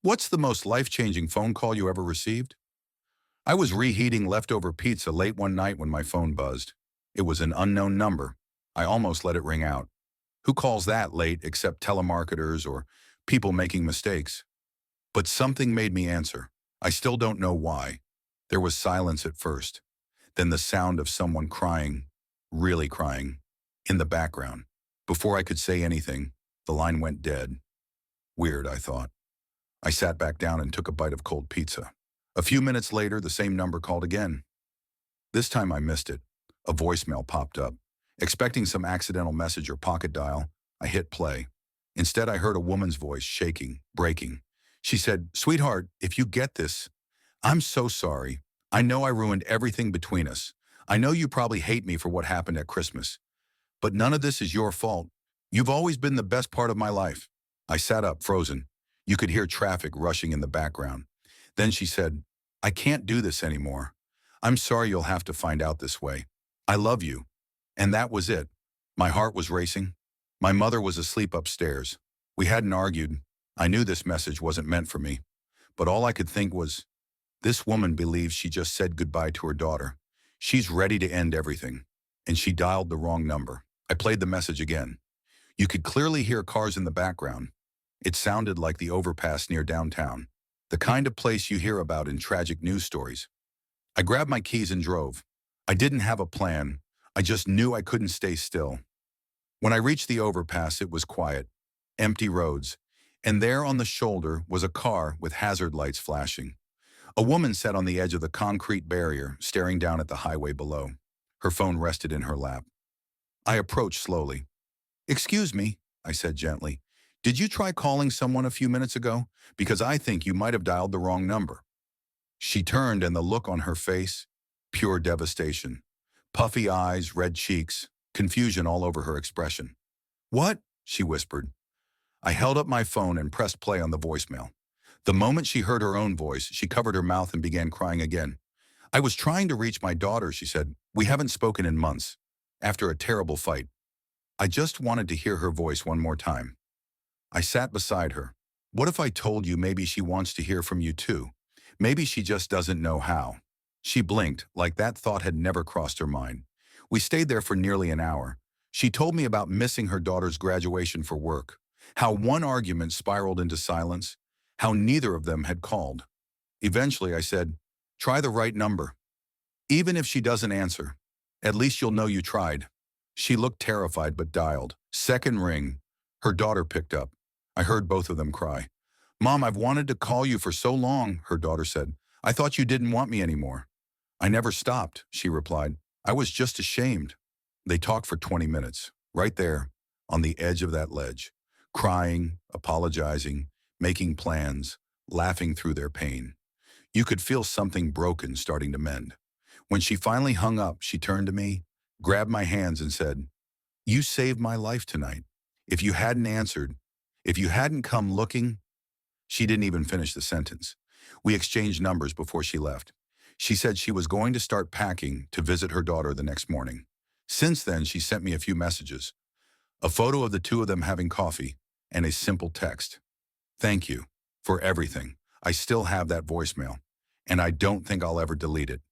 What's the most life-changing phone call you ever received? I was reheating leftover pizza late one night when my phone buzzed. It was an unknown number. I almost let it ring out. Who calls that late except telemarketers or people making mistakes? But something made me answer. I still don't know why. There was silence at first, then the sound of someone crying, really crying, in the background. Before I could say anything, the line went dead. Weird, I thought. I sat back down and took a bite of cold pizza. A few minutes later, the same number called again. This time I missed it. A voicemail popped up. Expecting some accidental message or pocket dial, I hit play. Instead, I heard a woman's voice shaking, breaking. She said, "Sweetheart, if you get this, I'm so sorry. I know I ruined everything between us. I know you probably hate me for what happened at Christmas. But none of this is your fault. You've always been the best part of my life." I sat up, frozen. You could hear traffic rushing in the background. Then she said, "I can't do this anymore. I'm sorry you'll have to find out this way. I love you." And that was it. My heart was racing. My mother was asleep upstairs. We hadn't argued. I knew this message wasn't meant for me. But all I could think was, this woman believes she just said goodbye to her daughter. She's ready to end everything. And she dialed the wrong number. I played the message again. You could clearly hear cars in the background. It sounded like the overpass near downtown, the kind of place you hear about in tragic news stories. I grabbed my keys and drove. I didn't have a plan. I just knew I couldn't stay still. When I reached the overpass, it was quiet, empty roads, and there on the shoulder was a car with hazard lights flashing. A woman sat on the edge of the concrete barrier, staring down at the highway below. Her phone rested in her lap. I approached slowly. "Excuse me," I said gently. "Did you try calling someone a few minutes ago? Because I think you might have dialed the wrong number." She turned, and the look on her face, pure devastation. Puffy eyes, red cheeks, confusion all over her expression. "What?" she whispered. I held up my phone and pressed play on the voicemail. The moment she heard her own voice, she covered her mouth and began crying again. "I was trying to reach my daughter," she said. "We haven't spoken in months. After a terrible fight." I just wanted to hear her voice one more time. I sat beside her. "What if I told you maybe she wants to hear from you too? Maybe she just doesn't know how." She blinked, like that thought had never crossed her mind. We stayed there for nearly an hour. She told me about missing her daughter's graduation for work, how one argument spiraled into silence, how neither of them had called. Eventually, I said, "Try the right number. Even if she doesn't answer, at least you'll know you tried." She looked terrified but dialed. Second ring. Her daughter picked up. I heard both of them cry. "Mom, I've wanted to call you for so long," her daughter said. "I thought you didn't want me anymore." "I never stopped," she replied. "I was just ashamed." They talked for 20 minutes, right there, on the edge of that ledge, crying, apologizing, making plans, laughing through their pain. You could feel something broken starting to mend. When she finally hung up, she turned to me, grabbed my hands and said, "You saved my life tonight. If you hadn't answered, if you hadn't come looking—" She didn't even finish the sentence. We exchanged numbers before she left. She said she was going to start packing to visit her daughter the next morning. Since then, she sent me a few messages, a photo of the two of them having coffee, and a simple text. "Thank you for everything. I still have that voicemail, and I don't think I'll ever delete it."